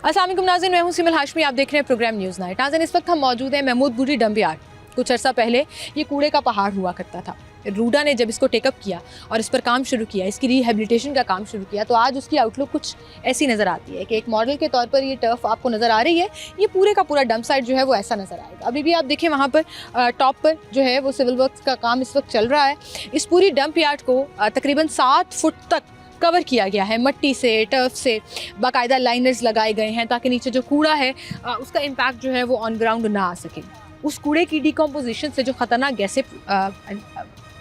अस्सलाम वालेकुम नाज़रीन, मैं हूं सिमल हाशमी। आप देख रहे हैं प्रोग्राम न्यूज़ नाइट। नाज़रीन, इस वक्त हम मौजूद हैं महमूद बूटी डंप यार्ड। कुछ अर्सा पहले ये कूड़े का पहाड़ हुआ करता था। रूडा ने जब इसको टेकअप किया और इस पर काम शुरू किया, इसकी रिहेबिलिटेशन का काम शुरू किया, तो आज उसकी आउटलुक कुछ ऐसी नज़र आती है कि एक मॉडल के तौर पर ये टर्फ आपको नज़र आ रही है। ये पूरे का पूरा डंप साइट जो है वो ऐसा नज़र आएगा। अभी भी आप देखें वहाँ पर टॉप पर जो है वो सिविल वर्क्स का काम इस वक्त चल रहा है। इस पूरी डंप यार्ड को तकरीबन 7 फुट तक कवर किया गया है मट्टी से, टर्फ से। बाकायदा लाइनर्स लगाए गए हैं ताकि नीचे जो कूड़ा है उसका इम्पैक्ट जो है वो ऑन ग्राउंड ना आ सके। उस कूड़े की डिकम्पोजिशन से जो ख़तरनाक गैसें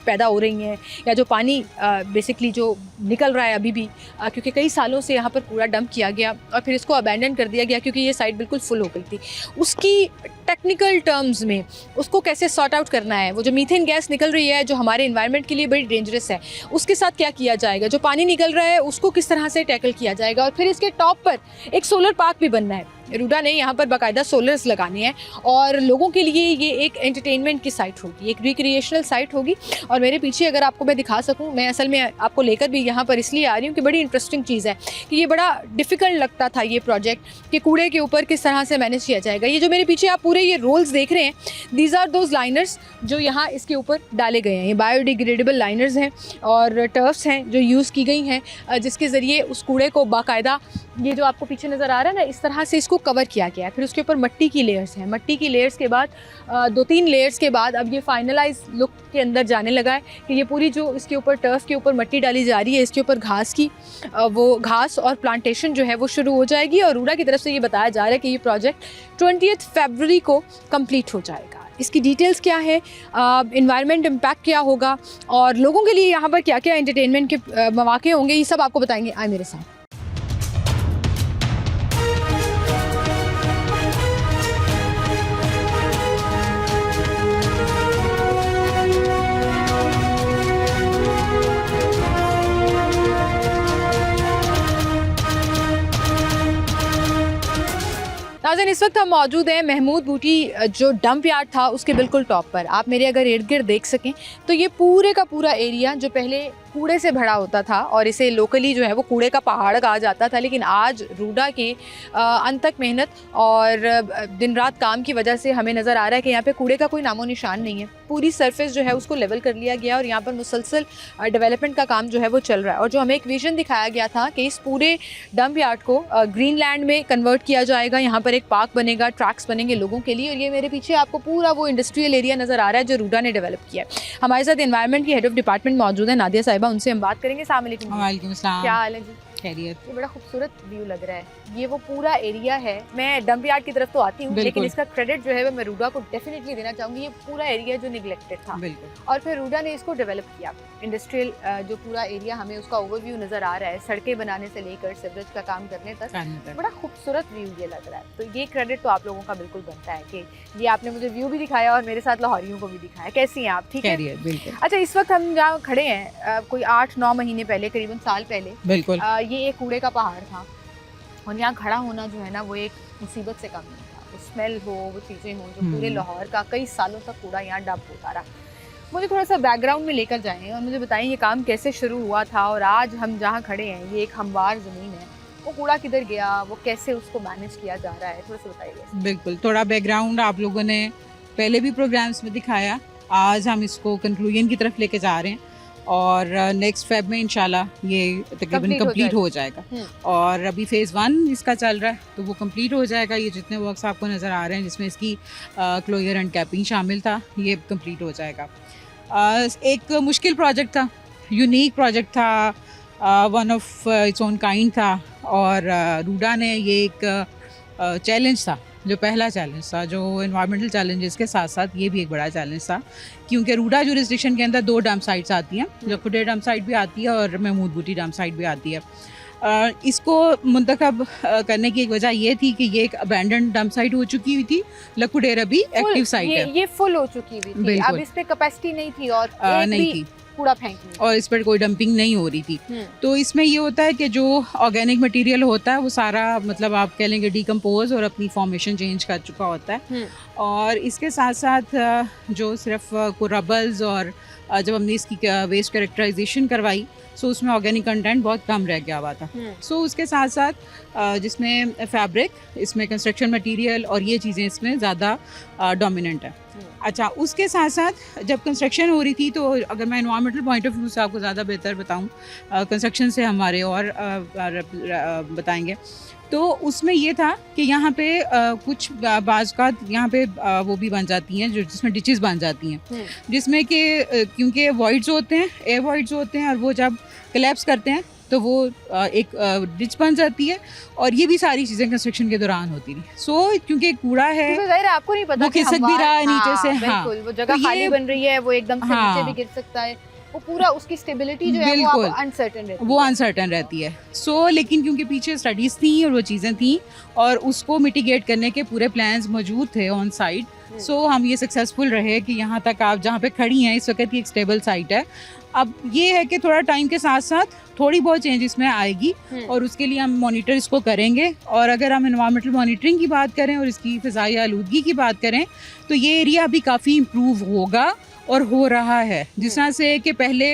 पैदा हो रही हैं या जो पानी बेसिकली जो निकल रहा है अभी भी, क्योंकि कई सालों से यहाँ पर कूड़ा डंप किया गया और फिर इसको अबैंडन कर दिया गया क्योंकि ये साइट बिल्कुल फुल हो गई थी। उसकी टेक्निकल टर्म्स में उसको कैसे सॉर्ट आउट करना है, वो जो मीथेन गैस निकल रही है जो हमारे एनवायरनमेंट के लिए बड़ी डेंजरस है, उसके साथ क्या किया जाएगा, जो पानी निकल रहा है उसको किस तरह से टैकल किया जाएगा, और फिर इसके टॉप पर एक सोलर पार्क भी बनना है। रूडा ने यहाँ पर बाकायदा सोलर्स लगाने हैं और लोगों के लिए ये एक एंटरटेनमेंट की साइट होगी, एक रिक्रिएशनल साइट होगी। और मेरे पीछे अगर आपको मैं दिखा सकूँ, मैं असल में आपको लेकर भी यहाँ पर इसलिए आ रही हूँ कि बड़ी इंटरेस्टिंग चीज़ है कि ये बड़ा डिफ़िकल्ट लगता था ये प्रोजेक्ट कि कूड़े के ऊपर किस तरह से मैनेज किया जाएगा। ये जो मेरे पीछे आप पूरे ये रोल्स देख रहे हैं, दीज आर दोज लाइनर्स जो यहाँ इसके ऊपर डाले गए हैं। ये बायोडिग्रेडेबल लाइनर्स हैं और टर्फ्स हैं जो यूज़ की गई हैं, जिसके ज़रिए उस कूड़े को बाकायदा, ये जो आपको पीछे नज़र आ रहा है ना, इस तरह से इसको कवर किया गया है। फिर उसके ऊपर मट्टी की लेयर्स हैं। मट्टी की लेयर्स के बाद 2-3 लेयर्स के बाद अब ये फाइनलाइज लुक के अंदर जाने लगा है कि ये पूरी जो इसके ऊपर टर्फ के ऊपर मट्टी डाली जा रही है, इसके ऊपर घास की वो घास और प्लांटेशन जो है वो शुरू हो जाएगी। और रूडा की तरफ से ये बताया जा रहा है कि ये प्रोजेक्ट 20 फरवरी को कंप्लीट हो जाएगा। इसकी डिटेल्स क्या है, इन्वायरमेंट इम्पैक्ट क्या होगा और लोगों के लिए यहाँ पर क्या क्या एंटरटेनमेंट के मौके होंगे, ये सब आपको बताएंगे। आए मेरे साथ। नाज़रीन, इस वक्त हम मौजूद हैं महमूद बूटी जो डंप यार्ड था उसके बिल्कुल टॉप पर। आप मेरे अगर इर्द गिर्द देख सकें तो ये पूरे का पूरा एरिया जो पहले कूड़े से भरा होता था और इसे लोकली जो है वो कूड़े का पहाड़ कहा जाता था, लेकिन आज रूडा के अनथक मेहनत और दिन रात काम की वजह से हमें नज़र आ रहा है कि यहाँ पे कूड़े का कोई नामो निशान नहीं है। पूरी सरफेस जो है उसको लेवल कर लिया गया और यहाँ पर मुसलसल डेवलपमेंट का काम जो है वो चल रहा है। और जो हमें एक विजन दिखाया गया था कि इस पूरे डंप यार्ड को ग्रीन लैंड में कन्वर्ट किया जाएगा, यहाँ पर एक पार्क बनेगा, ट्रैक्स बनेंगे लोगों के लिए। और ये मेरे पीछे आपको पूरा वो इंडस्ट्रियल एरिया नज़र आ रहा है जो रूडा ने डेवलप किया है। हमारे साथ एनवायरनमेंट की हेड ऑफ डिपार्टमेंट मौजूद है नादिया साहिबा, उनसे हम बात करेंगे। अस्सलाम वालेकुम। वालेकुम अस्सलाम। क्या हाल है जी? खैरियत। ये बड़ा खूबसूरत व्यू लग रहा है। ये वो पूरा एरिया है। मैं डंप यार्ड की तरफ तो आती हूँ, लेकिन इसका क्रेडिट जो है वो मैं रूडा को डेफिनेटली देना चाहूँगी। ये पूरा एरिया जो निगलेक्टेड था और फिर रूडा ने इसको डेवलप किया। इंडस्ट्रियल जो पूरा एरिया, हमें उसका ओवरव्यू नज़र आ रहा है, सड़कें बनाने से लेकर सीवरेज का काम करने तक बड़ा खूबसूरत व्यू ये लग रहा है। तो ये क्रेडिट तो आप लोगों का बिल्कुल बनता है कि ये आपने मुझे व्यू भी दिखाया और मेरे साथ लाहौरियों को भी दिखाया। कैसी हैं आप? ठीक है, अच्छा। इस वक्त हम जहाँ खड़े हैं कोई 8-9 महीने पहले, करीबन साल पहले, बिल्कुल ये एक कूड़े का पहाड़ था और यहाँ खड़ा होना जो है ना वो एक मुसीबत से कम नहीं था। वो स्मेल हो, वो चीज़ें हों, जो पूरे लाहौर का कई सालों तक कूड़ा यहाँ डंप होता रहा। मुझे थोड़ा सा बैकग्राउंड में लेकर जाएं और मुझे बताएं ये काम कैसे शुरू हुआ था और आज हम जहाँ खड़े हैं ये एक हमवार ज़मीन है, वो कूड़ा किधर गया, वो कैसे उसको मैनेज किया जा रहा है, थोड़ा सा बताइए। बिल्कुल, थोड़ा बैकग्राउंड आप लोगों ने पहले भी प्रोग्राम्स में दिखाया। आज हम इसको कंक्लूजन की तरफ लेके जा रहे हैं और नेक्स्ट फेब में इंशाल्लाह ये तकरीबन कंप्लीट हो जाएगा। और अभी फेज़ 1 इसका चल रहा है तो वो कंप्लीट हो जाएगा। ये जितने वर्क्स आपको नज़र आ रहे हैं जिसमें इसकी क्लोजर एंड कैपिंग शामिल था, ये कंप्लीट हो जाएगा। एक मुश्किल प्रोजेक्ट था, यूनिक प्रोजेक्ट था, one of its own kind था और रूडा ने ये एक चैलेंज था, जो पहला चैलेंज था, जो एनवायरमेंटल चैलेंजेस के साथ साथ ये भी एक बड़ा चैलेंज था क्योंकि रूडा जुरिस्डिक्शन के अंदर 2 डंप साइट्स आती हैं, लखुडे डंप साइट भी आती है और महमूद बूटी डंप साइट भी आती है। इसको मुंतखब करने की एक वजह ये थी कि ये एक अबैंडन डंप साइट हो चुकी हुई थी, लखुडेरा भी एक्टिव साइट है, ये फुल हो चुकी हुई थी, अब इस पे कैपेसिटी नहीं थी और नहीं थी कूड़ा फेंकने और इस पर कोई डंपिंग नहीं हो रही थी। तो इसमें ये होता है कि जो ऑर्गेनिक मटेरियल होता है वो सारा, मतलब आप कह लेंगे, डिकम्पोज और अपनी फॉर्मेशन चेंज कर चुका होता है। और इसके साथ साथ जो सिर्फ रबल्स और जब हमने इसकी वेस्ट कैरेक्टराइजेशन करवाई सो उसमें ऑर्गेनिक कंटेंट बहुत कम रह गया हुआ था। सो उसके साथ साथ जिसमें फैब्रिक, इसमें कंस्ट्रक्शन मटेरियल और ये चीज़ें इसमें ज़्यादा डोमिनेंट है। अच्छा, उसके साथ साथ जब कंस्ट्रक्शन हो रही थी, तो अगर मैं एनवायरमेंटल पॉइंट ऑफ व्यू से आपको ज़्यादा बेहतर बताऊं, कंस्ट्रक्शन से हमारे और बताएंगे, तो उसमें ये था कि यहाँ पे कुछ बाज़ का यहाँ पे वो भी बन जाती हैं जो जिसमें डिचेस बन जाती हैं, जिसमें कि क्योंकि वॉइड्स होते हैं, एयर वॉइड्स होते हैं, और वो जब कोलैप्स करते हैं तो वो एक डिच बन जाती है, और ये भी सारी चीज़ें कंस्ट्रक्शन के दौरान होती थी। सो क्योंकि कूड़ा है, तो ज़ाहिर है आपको नहीं पता वो खिसक भी रहा है नीचे से। हाँ, बिल्कुल, वो जगह तो खाली बन रही है, वो एकदम से नीचे भी गिर सकता है, वो पूरा उसकी स्टेबिलिटी जो है वो अनसर्टेन रहती है, वो अनसर्टेन रहती है। सो लेकिन क्योंकि पीछे स्टडीज़ थी और वो चीज़ें थी और उसको मिटिगेट करने के पूरे प्लान्स मौजूद थे ऑन साइड, सो हम ये सक्सेसफुल रहे कि यहाँ तक आप जहाँ पे खड़ी हैं इस वक्त ये एक स्टेबल साइट है। अब ये है कि थोड़ा टाइम के साथ साथ थोड़ी बहुत चेंज इसमें आएगी, और उसके लिए हम मॉनिटर इसको करेंगे। और अगर हम एनवायरमेंटल मॉनिटरिंग की बात करें और इसकी फ़िज़ाई आलूदगी की बात करें, तो ये एरिया अभी काफ़ी इम्प्रूव होगा और हो रहा है। जिस तरह से कि पहले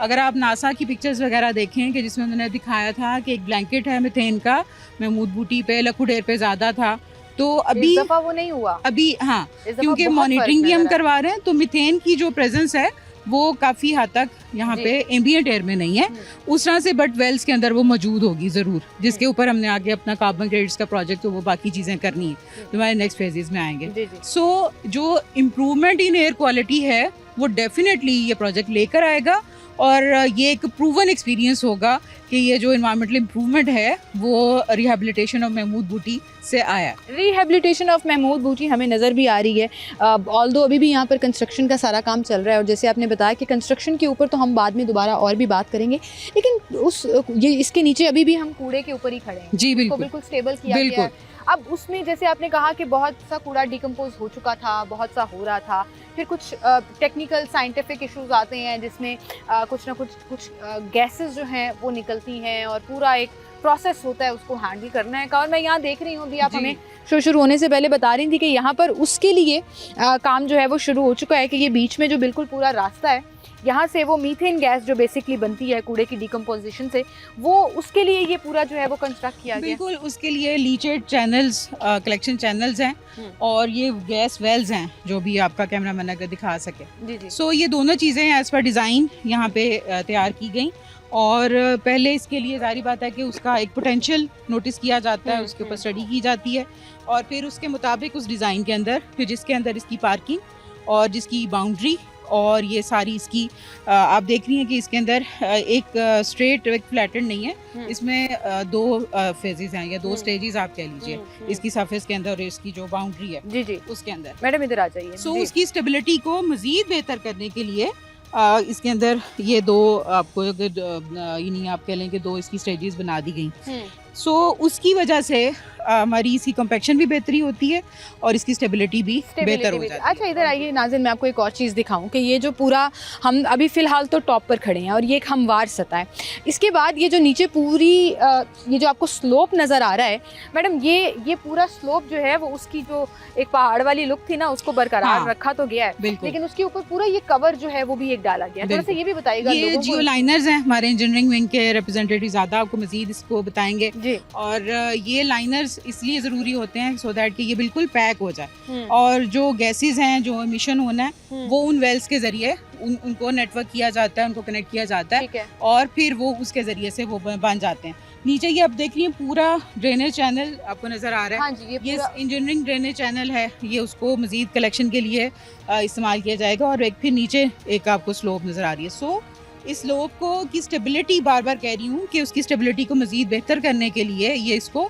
अगर आप नासा की पिक्चर्स वगैरह देखें कि जिसमें उन्होंने दिखाया था कि एक ब्लैंकेट है मीथेन का, महमूद बूटी पे, लखू ढेर पे ज़्यादा था, तो अभी इस दफा वो नहीं हुआ अभी। हाँ, क्योंकि मॉनिटरिंग भी हम करवा रहे हैं, तो मीथेन की जो प्रेजेंस है वो काफ़ी हद तक यहाँ पे एम्बिएंट एयर में नहीं है उस तरह से, बट वेल्स के अंदर वो मौजूद होगी ज़रूर, जिसके ऊपर हमने आगे अपना कार्बन क्रेडिट्स का प्रोजेक्ट, तो वो बाकी चीज़ें करनी है, तो हमारे नेक्स्ट फेजेस में आएंगे। सो जो इम्प्रूवमेंट इन एयर क्वालिटी है वो डेफिनेटली ये प्रोजेक्ट लेकर आएगा, और ये एक प्रूवन एक्सपीरियंस होगा कि ये जो इन्वायरमेंटल इम्प्रूवमेंट है वो रिहेबिलिटेशन ऑफ महमूद बूटी से आया। रिहेबिलिटेशन ऑफ महमूद बूटी हमें नज़र भी आ रही है, ऑल्दो अभी भी यहाँ पर कंस्ट्रक्शन का सारा काम चल रहा है, और जैसे आपने बताया कि कंस्ट्रक्शन के ऊपर तो हम बाद में दोबारा और भी बात करेंगे, लेकिन ये इसके नीचे अभी भी हम कूड़े के ऊपर ही खड़े हैं। जी बिल्कुल, बिल्कुल स्टेबल किया गया है। अब उसमें जैसे आपने कहा कि बहुत सा कूड़ा डिकम्पोज हो चुका था, बहुत सा हो रहा था, फिर कुछ टेक्निकल साइंटिफिक इश्यूज आते हैं जिसमें कुछ ना कुछ गैसेस जो हैं वो निकलती हैं, और पूरा एक प्रोसेस होता है उसको हैंडल करना है। और मैं यहाँ देख रही हूँ अभी आप हमें शो शुरू होने से पहले बता रही थी कि यहाँ पर उसके लिए काम जो है वो शुरू हो चुका है, कि ये बीच में जो बिल्कुल पूरा रास्ता है, यहाँ से वो मीथेन गैस जो बेसिकली बनती है कूड़े की डिकम्पोजिशन से, वो उसके लिए ये पूरा जो है वो कंस्ट्रक्ट किया गया। बिल्कुल, उसके लिए लीचेड चैनल्स, कलेक्शन चैनल्स हैं, और ये गैस वेल्स हैं जो भी आपका कैमरा मैन अगर दिखा सके। सो ये दोनों चीज़ें एज पर डिज़ाइन यहाँ पे तैयार की गई, और पहले इसके लिए जारी बात है कि उसका एक पोटेंशियल नोटिस किया जाता है, उसके ऊपर स्टडी की जाती है, और फिर उसके मुताबिक उस डिज़ाइन के अंदर, फिर जिसके अंदर इसकी पार्किंग और जिसकी बाउंड्री और ये सारी इसकी आप देख रही हैं कि इसके अंदर एक स्ट्रेट, एक फ्लैटेड नहीं है, इसमें दो फेजेस हैं या दो स्टेजेस आप कह लीजिए, इसकी सरफेस के अंदर और इसकी जो बाउंड्री है जी उसके अंदर। मैडम इधर आ जाइए। सो उसकी स्टेबिलिटी को मजीद बेहतर करने के लिए इसके अंदर ये दो आपको यानी आप कह लें कि दो इसकी स्टेजेस बना दी गई। सो उसकी वजह से हमारी इसकी कम्पैक्शन भी बेहतरी होती है और इसकी स्टेबिलिटी भी बेहतर हो जाती है। अच्छा इधर आइए नाज़िन, मैं आपको एक और चीज़ दिखाऊं कि ये जो पूरा हम अभी फ़िलहाल तो टॉप पर खड़े हैं और ये एक हमवार सतह है, इसके बाद ये जो नीचे पूरी ये जो आपको स्लोप नज़र आ रहा है मैडम, ये पूरा स्लोप जो है वो उसकी जो एक पहाड़ वाली लुक थी ना उसको बरकरार रखा तो गया है, लेकिन उसके ऊपर पूरा ये कवर जो है वो भी एक डाला गया। थोड़ा सा ये भी बताइएगा। ये जियो लाइनर्स हैं, हमारे इंजीनियरिंग विंग के रिप्रेजेंटेटिव ज़्यादा आपको मज़ीद इसको बताएंगे जी। और ये लाइनर्स इसलिए ज़रूरी होते हैं सो दैट कि ये बिल्कुल पैक हो जाए और जो गैसेस हैं जो एमिशन होना है वो उन वेल्स के ज़रिए उनको नेटवर्क किया जाता है, उनको कनेक्ट किया जाता है और फिर वो उसके ज़रिए से वो बन जाते हैं। नीचे ये आप देख रही हैं पूरा ड्रेनेज चैनल आपको नज़र आ रहा है। हाँ जी, ये इंजीनियरिंग ड्रेनेज चैनल है, ये उसको मज़ीद कलेक्शन के लिए इस्तेमाल किया जाएगा। और एक फिर नीचे एक आपको स्लोप नज़र आ रही है। सो इस स्लोप को की स्टेबिलिटी बार बार कह रही हूँ कि उसकी स्टेबिलिटी को मज़ीद बेहतर करने के लिए ये इसको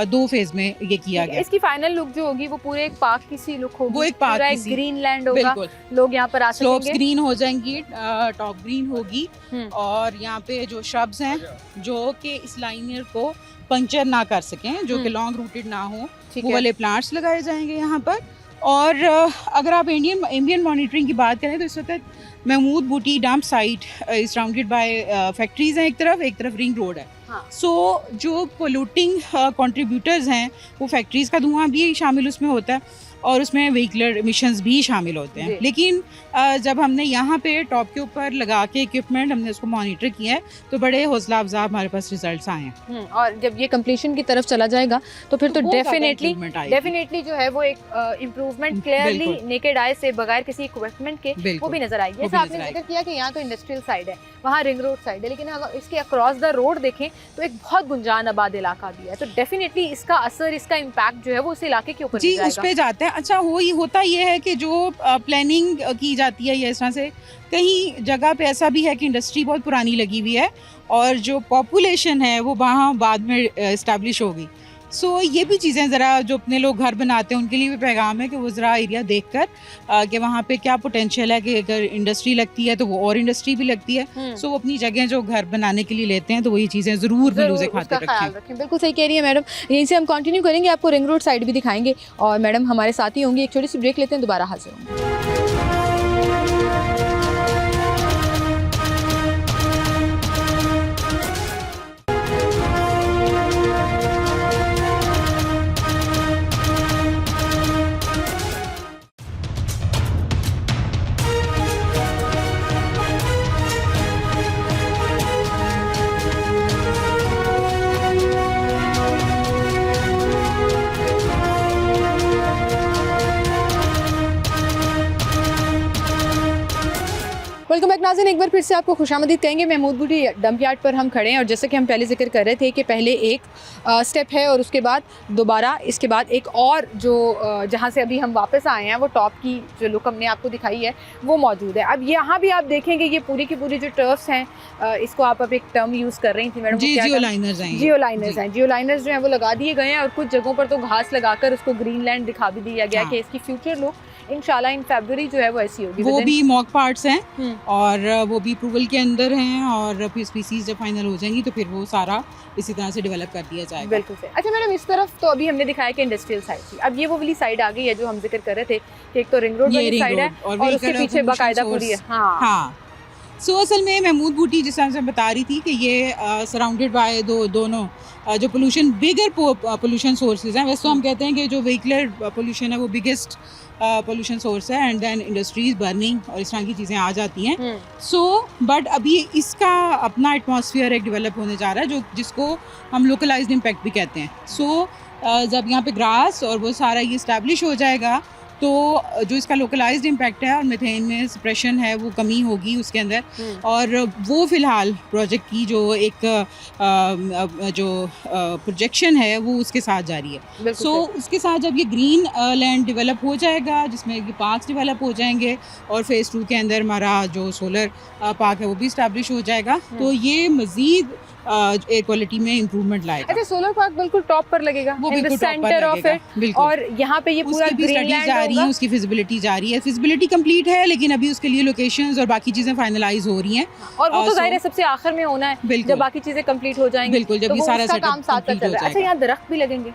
2 फेज में ये किया गया। इसकी फाइनल लुक जो होगी वो पूरे एक पार्क की सी लुक होगी, वो एक पार्क की ग्रीन लैंड होगा, लोग यहाँ पर आ सकेंगे, स्लोप्स ग्रीन हो जाएंगी, टॉप ग्रीन होगी और यहाँ पे जो श्रब्स हैं जो कि इस लाइनर को पंचर ना कर सकें, जो कि लॉन्ग रूटेड ना हो, वो वाले प्लांट्स लगाए जाएंगे यहाँ पर। और अगर आप एम्बिएंट मॉनिटरिंग की बात करें तो इस वक्त महमूद बूटी dump site is surrounded by factories हैं, एक तरफ रिंग रोड है। सो जो पोल्यूटिंग कंट्रीब्यूटर्स हैं वो फैक्ट्रीज़ का धुआं भी शामिल उसमें होता है और उसमें व्हीकलर एमिशंस भी शामिल होते जी। हैं। लेकिन जब हमने यहाँ पे टॉप के ऊपर लगा के इक्विपमेंट हमने उसको मॉनिटर किया है तो बड़े हौसला अफजा हमारे पास रिजल्ट्स आए हैं। और जब ये कंप्लीशन की तरफ चला जाएगा तो फिर तो बहुत ज़्यादा डेफिनेटली improvement आएगी। डेफिनेटली जो है वो एक इम्प्रूवमेंट क्लियरली बिल्कुल। नेकेड आई से बगैर किसी इक्विपमेंट के वो बिल्कुल। भी नजर आएगी। वो जैसे भी आपने नजर जिक्र किया कि यहाँ तो इंडस्ट्रियल साइड है, वहाँ रिंग रोड साइड है, लेकिन अगर इसके अक्रॉस द रोड देखें तो एक बहुत गुंजान आबाद इलाका भी है, तो डेफिनेटली इसका असर, इसका इम्पैक्ट जो है वो उस इलाके के ऊपर जी भी उस जाएगा। पे जाता है। अच्छा होता ये है कि जो प्लानिंग की जाती है या इस तरह से कहीं जगह पे ऐसा भी है कि इंडस्ट्री बहुत पुरानी लगी हुई है और जो पॉपुलेशन है वो वहाँ बाद में इस्टेब्लिश होगी। सो ये भी चीज़ें ज़रा जो अपने लोग घर बनाते हैं उनके लिए भी पैगाम है कि वो ज़रा एरिया देखकर कि वहाँ पे क्या पोटेंशियल है कि अगर इंडस्ट्री लगती है तो वो और इंडस्ट्री भी लगती है। सो वो अपनी जगह जो घर बनाने के लिए लेते हैं तो वही चीज़ें ज़रूर मलूज़े खाते उसका ख्याल रखें। रखें। बिल्कुल सही कह रही है मैडम। यहीं से हम कंटिन्यू करेंगे, आपको रिंग रोड साइड भी दिखाएंगे और मैडम हमारे साथ ही होंगी। एक छोटी सी ब्रेक लेते हैं, दोबारा हाजिर होंगे। वेलकम बैक नाज़रीन, एक बार फिर से आपको खुशामदीद कहेंगे। महमूद बूटी डंप यार्ड पर हम खड़े हैं और जैसे कि हम पहले जिक्र कर रहे थे कि पहले एक स्टेप है और उसके बाद दोबारा इसके बाद एक और जो जहाँ से अभी हम वापस आए हैं वो टॉप की जो लुक हमने आपको दिखाई है वो मौजूद है। अब यहाँ भी आप देखेंगे ये पूरी की पूरी जो टर्फ्स हैं, इसको आप अब एक टर्म यूज़ कर रही थी मैडम, जी जियो लाइनर्स हैं। जियो लाइनर्स जो हैं वो लगा दिए गए हैं और कुछ जगहों पर तो घास लगाकर उसको ग्रीन लैंड दिखा भी दिया गया कि इसकी फ्यूचर लुक इंशाल्लाह इन फरवरी जो है वो ऐसी होगी। वो भी मॉक पार्ट्स हैं और वो भी अप्रूवल के अंदर हैं और फिर स्पीसीज जब फाइनल हो जाएंगी तो फिर वो सारा इसी तरह से डेवलप कर दिया जाएगा। बिल्कुल सही। अच्छा मैडम, इस तरफ तो अभी हमने दिखाया कि इंडस्ट्रियल साइड थी, अब ये वो वाली साइड आ गई है जो हम जिक्र कर रहे थे कि एक तो रिंग रोड वाली साइड है और उसके पीछे बाकायदा पूरी है। हाँ सो असल में महमूद बूटी जिस तरह से बता रही थी कि ये सराउंडेड बाय दोनों जो पोल्यूशन बिगर पोल्यूशन सोर्सेज हैं। वैसे तो हम कहते हैं कि जो व्हीकलर पोल्यूशन है वो बिगेस्ट पोल्यूशन सोर्स है एंड देन इंडस्ट्रीज बर्निंग और इस तरह की चीज़ें आ जाती हैं। सो बट अभी इसका अपना एटमॉस्फेयर एक डेवलप होने जा रहा है जो जिसको हम लोकलाइज्ड इम्पैक्ट भी कहते हैं। सो जब यहाँ पे ग्रास और वो सारा ये इस्टेब्लिश हो जाएगा तो जो इसका लोकलाइज्ड इम्पैक्ट है और मीथेन में सप्रेशन है वो कमी होगी उसके अंदर। और वो फ़िलहाल प्रोजेक्ट की जो एक जो प्रोजेक्शन है वो उसके साथ जारी है। सो उसके साथ जब ये ग्रीन लैंड डेवलप हो जाएगा जिसमें ये पार्क्स डेवलप हो जाएंगे और फेज़ 2 के अंदर हमारा जो सोलर पार्क है वो भी इस्टेब्लिश हो जाएगा तो ये मज़ीद एयर क्वालिटी में इम्प्रूवमेंट लाएगा। अच्छा, सोलर पार्क बिल्कुल टॉप पर लगेगा, वो बिल्कुल सेंटर ऑफ इट और यहाँ पे ये पूरा ग्रीन लैंड जा रही है, उसकी फिजिबिलिटी जा रही है। फिजिबिलिटी कंप्लीट है लेकिन अभी उसके लिए लोकेशंस और बाकी चीजें फाइनलाइज हो रही हैं और वो तो जाहिर है सबसे आखिर में होना है जब बाकी चीजें कंप्लीट हो जाएंगी। बिल्कुल, जब ये सारा काम साथ साथ चल रहा है। अच्छा, यहाँ दरख्त भी लगेंगे?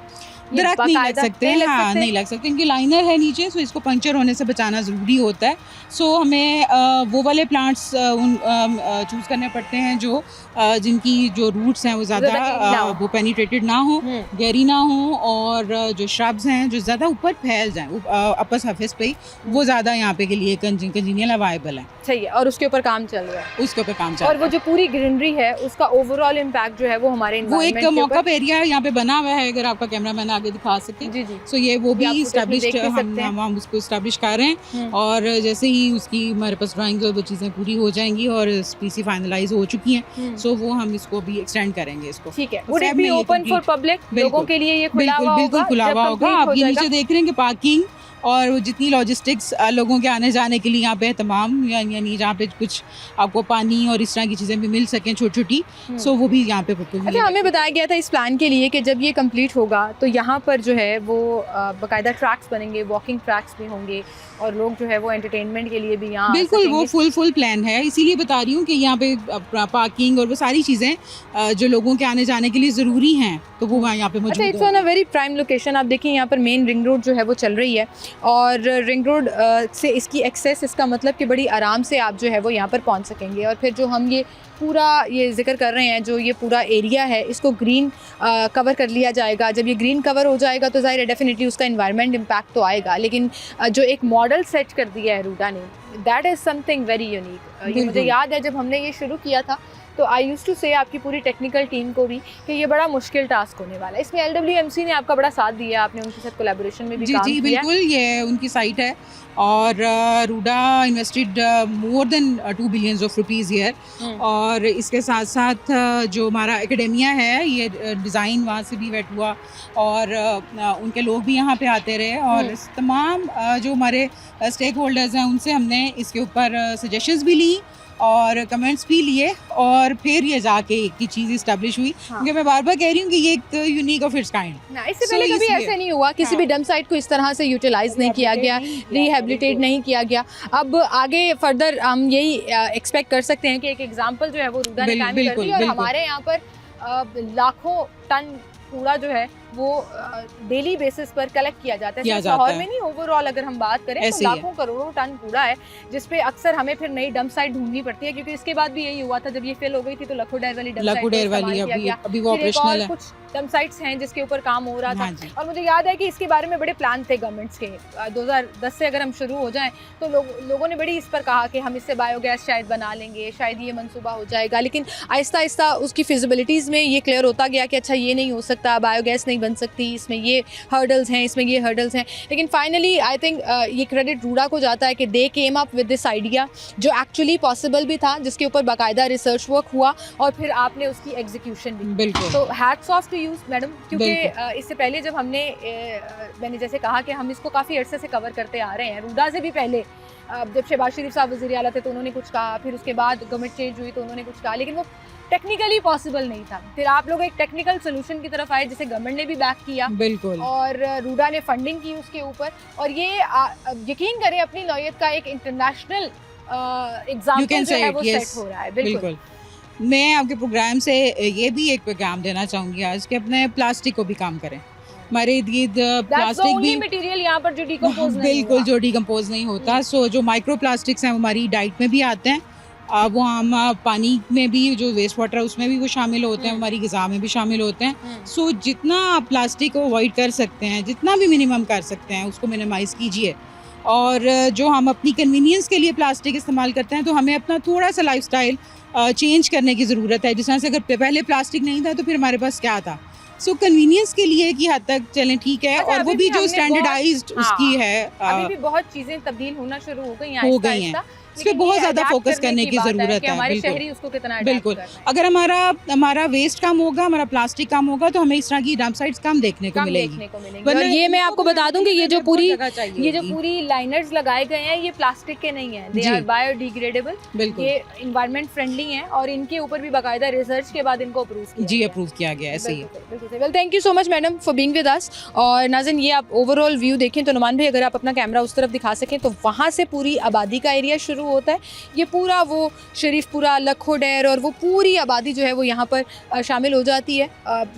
दरख्त नहीं लग सकते, हाँ नहीं लग सकते, इनकी लाइनर है नीचे सो इसको पंक्चर होने से बचाना ज़रूरी होता है। सो हमें वो वाले प्लांट्स चूज़ करने पड़ते हैं जो जिनकी जो रूट्स हैं वो ज़्यादा वो पेनिट्रेटेड ना हो, गहरी ना हो और जो श्रब्स हैं जो ज़्यादा ऊपर फैल जाएं अपर सरफेस पे वो ज़्यादा यहाँ पे के लिए कंजीनियल अवाइबल है। सही है, और उसके ऊपर काम चल रहा है, उसके ऊपर काम चल रहा है। और वो जो पूरी ग्रीनरी है उसका ओवरऑल इम्पैक्ट जो है वो हमारे वो एक मॉकअप एरिया यहाँ पे बना हुआ है, अगर आपका कैमरामैन आगे दिखा सके। जी जी। सो ये वो भी एस्टैब्लिश्ड हम उसको एस्टैब्लिश कर रहे हैं और जैसे ही उसकी हमारे पास ड्राइंग्स और वो चीज़ें पूरी हो जाएंगी और स्पीसी फाइनलाइज हो चुकी हैं सो वो हम इसको भी एक्सटेंड करेंगे इसको। ठीक है, would it be open for public? लोगों के लिए ये खुला हुआ होगा? बिल्कुल खुला हुआ होगा। आप ये नीचे देख रहे हैं कि पार्किंग और जितनी लॉजिस्टिक्स लोगों के आने जाने के लिए यहाँ पे तमाम यानी जहाँ पे कुछ आपको पानी और इस तरह की चीज़ें भी मिल सकें छोटी छोटी सो वो भी यहाँ पे। अच्छा, हमें बताया गया था इस प्लान के लिए कि जब ये कंप्लीट होगा तो यहाँ पर जो है वो बाकायदा ट्रैक्स बनेंगे, वॉकिंग ट्रैक्स भी होंगे और लोग जो है वो एंटरटेनमेंट के लिए भी यहाँ बिल्कुल वो फुल प्लान है। इसीलिए बता रही हूँ कि यहाँ पे पार्किंग और वो सारी चीज़ें जो लोगों के आने जाने के लिए ज़रूरी हैं तो वो वहाँ यहाँ पे अच्छा, मौजूद it's on a very prime location. आप देखिए यहाँ पर मेन रिंग रोड जो है वो चल रही है, और रिंग रोड से इसकी एक्सेस, इसका मतलब कि बड़ी आराम से आप जो है वो यहाँ पर पहुँच सकेंगे। और फिर जो हम ये पूरा ये जिक्र कर रहे हैं, जो ये पूरा एरिया है, इसको ग्रीन कवर कर लिया जाएगा। जब ये ग्रीन कवर हो जाएगा तो ज़ाहिर है डेफिनेटली उसका इन्वायरमेंट इम्पैक्ट तो आएगा, लेकिन जो एक मॉडल सेट कर दिया है रूडा ने, that is something very unique. ये मुझे याद है जब हमने ये शुरू किया था तो आई यूज़ टू से आपकी पूरी टेक्निकल टीम को भी कि ये बड़ा मुश्किल टास्क होने वाला है। इसमें LWMC ने आपका बड़ा साथ दिया, आपने उनके साथ कोलैबोरेशन में भी काम जी किया। बिल्कुल, ये उनकी साइट है और RUDA invested more than 2 billion of rupees here. और इसके साथ साथ जो हमारा एकेडेमिया है, ये डिज़ाइन वहाँ से भी वेट हुआ और उनके लोग भी यहाँ पे आते रहे, और तमाम जो हमारे स्टेक होल्डर्स हैं उनसे हमने इसके ऊपर सजेशंस भी ली और कमेंट्स भी लिए, और फिर ये जाके एक की चीज़ इस्टेब्लिश हुई। क्योंकि मैं बार बार कह रही हूँ कि ये एक यूनिक ऑफ इट्स काइंड ना, इससे पहले कभी ऐसे नहीं हुआ, किसी भी डंप साइट को इस तरह से यूटिलाइज नहीं किया गया, रिहेबिलिटेट नहीं किया गया। अब आगे फर्दर हम यही एक्सपेक्ट कर सकते हैं कि एक एग्जांपल जो है वो रूडा ने कायम कर दी, और हमारे यहाँ पर लाखों टन कूड़ा जो है वो डेली बेसिस पर कलेक्ट किया जाता है। सिर्फ लाहौर में नहीं, ओवरऑल अगर हम बात करें तो लाखों करोड़ों टन कूड़ा है, जिसपे अक्सर हमें फिर नई डंप साइट ढूंढनी पड़ती है। क्योंकि इसके बाद भी यही हुआ था, जब ये फेल हो गई थी तो लखोडेर वाली डंप साइट अभी वो ऑपरेशनल है। कुछ डंप साइट्स हैं जिसके ऊपर काम हो रहा था, और मुझे याद है कि इसके बारे में बड़े प्लान थे गवर्नमेंट्स के। 2010 से अगर हम शुरू हो जाएं तो लोगों ने बड़ी इस पर कहा कि हम इससे बायोगैस शायद बना लेंगे, शायद ये मंसूबा हो जाएगा। लेकिन आहिस्ता आहिस्ता उसकी फिजिबिलिटीज़ में ये क्लियर होता गया कि अच्छा ये नहीं हो सकता, बायोगैस नहीं बन सकती, इसमें ये हर्डल्स हैं, इसमें ये हर्डल्स हैं। लेकिन फाइनली आई थिंक ये क्रेडिट रूडा को जाता है कि they came up with this idea, जो एक्चुअली पॉसिबल भी था, जिसके ऊपर बाकायदा रिसर्च वर्क हुआ, और फिर आपने उसकी एग्जीक्यूशन भी। बिल्कुल, तो hats off to you madam, क्योंकि इससे पहले जब मैंने जैसे कहा कि हम इसको काफ़ी अरसे से कवर करते आ रहे हैं, रूडा से भी पहले जब शहबाज शरीफ साहब वज़ीर आला थे तो उन्होंने कुछ कहा, फिर उसके बाद गवर्नमेंट चेंज हुई तो उन्होंने कुछ कहा, लेकिन वो टेक्निकली पॉसिबल नहीं था। फिर आप लोग एक टेक्निकल सोल्यूशन की तरफ आए, जिसे गवर्नमेंट ने भी बैक किया, बिल्कुल, और रूडा ने फंडिंग की उसके ऊपर, और ये यकीन करें अपनी नौयत का एक इंटरनेशनल एग्जाम्पल जो है वो सेट हो रहा है। बिल्कुल। मैं आपके प्रोग्राम से ये भी एक पैगाम देना चाहूँगी आज कि अपने प्लास्टिक को भी काम करें। हमारे इर्द गिर्द प्लास्टिक भी मटेरियल यहाँ पर जो डिकम्पोज नहीं बिल्कुल जो डिकम्पोज नहीं होता। सो जो माइक्रो प्लास्टिक्स हैं हमारी डाइट में भी आते हैं, वो हम पानी में भी, जो वेस्ट वाटर है उसमें भी वो शामिल होते हैं, हमारी ग़िज़ा में भी शामिल होते हैं। सो जितना आप प्लास्टिक को अवॉइड कर सकते हैं, जितना भी मिनिमम कर सकते हैं, उसको मिनिमाइज़ कीजिए। और जो हम अपनी कन्वीनियंस के लिए प्लास्टिक इस्तेमाल करते हैं, तो हमें अपना थोड़ा सा लाइफस्टाइल चेंज करने की ज़रूरत है। जिस तरह से अगर पहले प्लास्टिक नहीं था तो फिर हमारे पास क्या था। सो कन्वीनियंस के लिए की हद तक चलें, ठीक है। और वो भी जो स्टैंडर्डाइज्ड उसकी है, अभी भी बहुत चीज़ें तब्दील होना शुरू हो गई हैं। इस पे बहुत ज़्यादा फोकस करने की ज़रूरत है। हमारे शहरी उसको कितना बिल्कुल, अगर हमारा वेस्ट कम होगा, हमारा प्लास्टिक कम होगा, तो हमें इस तरह की डंप साइट्स कम देखने को मिलेगी। और ये मैं आपको बता दूं कि ये जो पूरी लाइनर्स लगाए गए हैं, ये प्लास्टिक के नहीं हैं, दे आर बायोडिग्रेडेबल, ये एनवायरनमेंट फ्रेंडली हैं, और इनके ऊपर भी बाकायदा रिसर्च के बाद इनको अप्रूव किया गया। ऐसे ही। Well, thank you so much madam for being with us. और नाज़रीन, ये आप ओवरऑल व्यू देखें तो नुमान भाई, अगर आप अपना कैमरा उस तरफ दिखा सकें, तो वहाँ से पूरी आबादी का एरिया शुरू होता है। ये पूरा वो शरीफपुरा, लखोडेर, और वो पूरी आबादी जो है वो यहाँ पर शामिल हो जाती है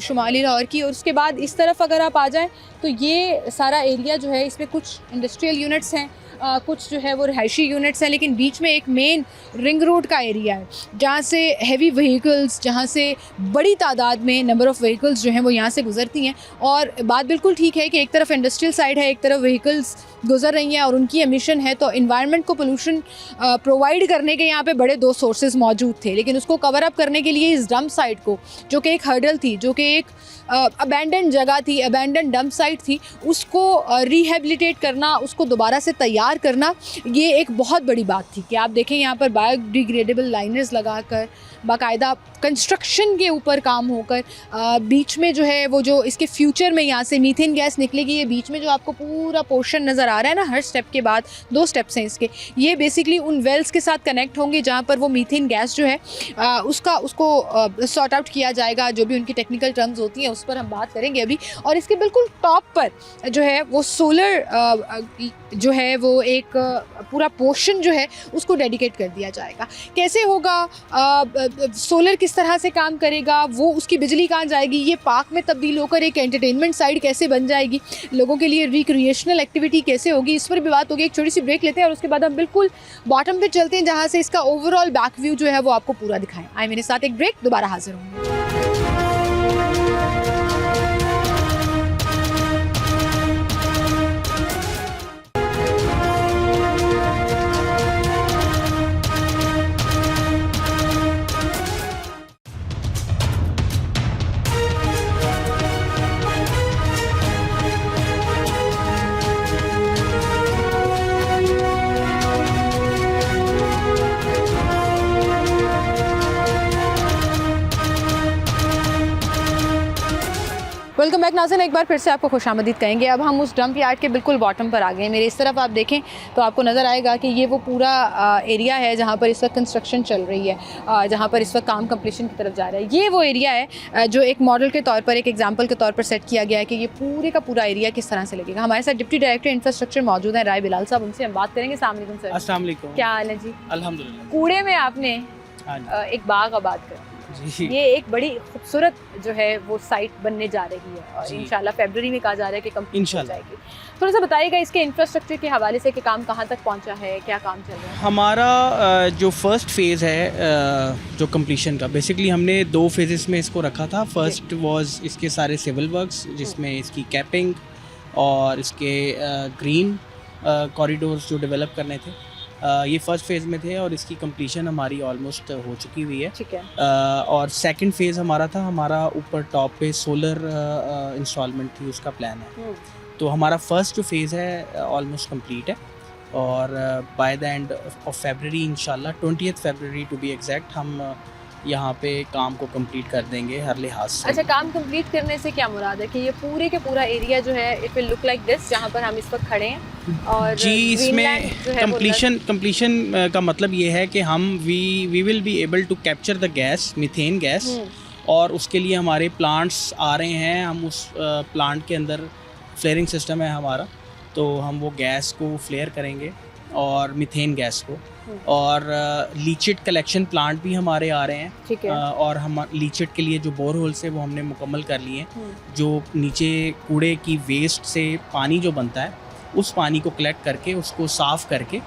शुमाली लाहौर की। और उसके बाद इस तरफ अगर आप आ जाएं तो ये सारा एरिया जो है, इसमें कुछ इंडस्ट्रियल यूनिट्स हैं, कुछ जो है वो रहायशी यूनिट्स हैं, लेकिन बीच में एक मेन रिंग रोड का एरिया है, जहाँ से हैवी व्हीकल्स, जहाँ से बड़ी तादाद में नंबर ऑफ़ व्हीकल्स जो हैं वो यहाँ से गुजरती हैं। और बात बिल्कुल ठीक है कि एक तरफ इंडस्ट्रियल साइड है, एक तरफ व्हीकल्स गुजर रही हैं और उनकी एमिशन है, तो इन्वायरमेंट को पोल्यूशन प्रोवाइड करने के यहाँ पे बड़े 2 सोर्सेज मौजूद थे। लेकिन उसको कवर अप करने के लिए इस डंप साइट को, जो कि एक हर्डल थी, जो कि एक अबैंडन जगह थी, अबैंडन डंप साइट थी, उसको रिहेबिलिटेट करना, उसको दोबारा से तैयार करना, ये एक बहुत बड़ी बात थी। कि आप देखें यहाँ पर बायोडिग्रेडेबल लाइनर्स लगाकर, बाकायदा कंस्ट्रक्शन के ऊपर काम होकर, बीच में जो है वो जो इसके फ्यूचर में यहाँ से मीथेन गैस निकलेगी। ये बीच में जो आपको पूरा पोर्शन नज़र आ रहा है ना, हर स्टेप के बाद 2 स्टेप्स हैं इसके, ये बेसिकली उन वेल्स के साथ कनेक्ट होंगे जहाँ पर वो मीथेन गैस जो है उसको सॉर्ट आउट किया जाएगा। जो भी उनकी टेक्निकल टर्म्स होती हैं उस पर हम बात करेंगे अभी। और इसके बिल्कुल टॉप पर जो है वो सोलर जो है वो को एक पूरा पोर्शन जो है उसको डेडिकेट कर दिया जाएगा। कैसे होगा, सोलर किस तरह से काम करेगा, वो उसकी बिजली कहाँ जाएगी, ये पार्क में तब्दील होकर एक एंटरटेनमेंट साइड कैसे बन जाएगी, लोगों के लिए रिक्रिएशनल एक्टिविटी कैसे होगी, इस पर भी बात होगी। एक छोटी सी ब्रेक लेते हैं और उसके बाद हम बिल्कुल बॉटम पे चलते हैं जहाँ से इसका ओवरऑल बैक व्यू जो है वो आपको पूरा दिखाएं। आए मेरे साथ एक ब्रेक, दोबारा हाजिर होंगे। वेलकम बैक नाज़रीन, एक बार फिर से आपको खुशामदीद कहेंगे। अब हम उस डंप यार्ड के बिल्कुल बॉटम पर आ गए हैं। मेरे इस तरफ आप देखें तो आपको नज़र आएगा कि ये वो पूरा एरिया है जहाँ पर इस वक्त कंस्ट्रक्शन चल रही है, जहाँ पर इस वक्त काम कंप्लीशन की तरफ जा रहा है। ये वो एरिया है जो एक मॉडल के तौर पर, एक एग्जाम्पल के तौर पर सेट किया गया है कि ये पूरे का पूरा एरिया किस तरह से लगेगा। हमारे साथ डिप्टी डायरेक्टर इंफ्रास्ट्रक्चर मौजूद हैं राय बिलाल साहब, उनसे हम बात करेंगे। अस्सलाम वालेकुम सर। अस्सलाम वालेकुम। क्या हाल है जी? अल्हम्दुलिल्लाह। कूड़े में आपने एक बाग आबाद कर, जी ये एक बड़ी खूबसूरत जो है वो साइट बनने जा रही है और इंशाल्लाह फरवरी में कहा जा रहा है कि कंप्लीट हो जाएगी। थोड़ा सा बताइएगा इसके इंफ्रास्ट्रक्चर के हवाले से कि काम कहाँ तक पहुँचा है, क्या काम चल रहा है? हमारा जो फर्स्ट फेज़ है जो कंप्लीशन का, बेसिकली हमने 2 फेजेस में इसको रखा था। फर्स्ट वाज इसके सारे सिविल वर्क्स, जिसमें इसकी कैपिंग और इसके ग्रीन कॉरिडोर्स जो डेवलप करने थे, ये फर्स्ट फेज़ में थे और इसकी कंप्लीशन हमारी ऑलमोस्ट हो चुकी हुई है। ठीक है। और सेकंड फेज़ हमारा था, हमारा ऊपर टॉप पे सोलर इंस्टॉलमेंट थी, उसका प्लान है। तो हमारा फर्स्ट जो फेज़ है ऑलमोस्ट कंप्लीट है और by the end of February इंशाल्लाह 20th February to be exact हम यहाँ पे काम को कंप्लीट कर देंगे हर लिहाज से। अच्छा, काम कंप्लीट करने से क्या मुराद है कि ये पूरे के पूरा एरिया जो है it will look like this, जहाँ पर हम इस वक्त खड़े हैं? और जी, इसमें कंप्लीशन का मतलब ये है कि हम we will be able to capture the gas, methane gas, और उसके लिए हमारे प्लांट्स आ रहे हैं। हम उस प्लांट के अंदर फ्लेयरिंग सिस्टम है हमारा, तो हम वो गैस को फ्लेयर करेंगे और मीथेन गैस को, और लीचिट कलेक्शन प्लांट भी हमारे आ रहे हैं। ठीक है। और हम लीचिट के लिए जो बोरहोल्स है वो हमने मुकम्मल कर लिए हैं। जो नीचे कूड़े की वेस्ट से पानी जो बनता है, उस पानी को कलेक्ट करके उसको साफ़ करके